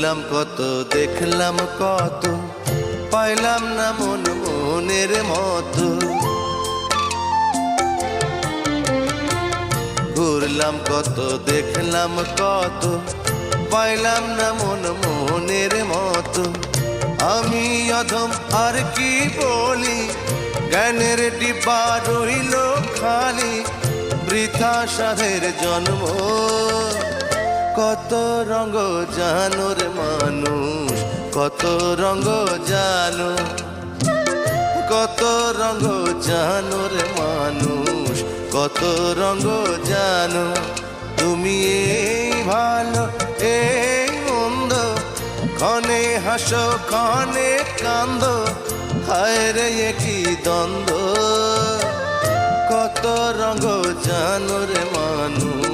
ঘুরলাম কত, দেখলাম কত, পাইলাম না মন মনের মতো। ঘুরলাম কত, দেখলাম কত, পাইলাম না মন মনের মতো। আমি অধম আর কি বলি, জ্ঞানের ডিব্বা রইল খালি, বৃথা সাধের জন্ম। কত রঙ জানো রে মানুষ, কত রঙ জানো, কত রঙ জানো রে মানুষ, কত রঙ জানো। তুমি এই ভালো এই মন্দ, ক্ষণে হাসো ক্ষণে কান্দো, হায় রে কি দ্বন্দ্ব। কত রঙ জানো রে মানুষ।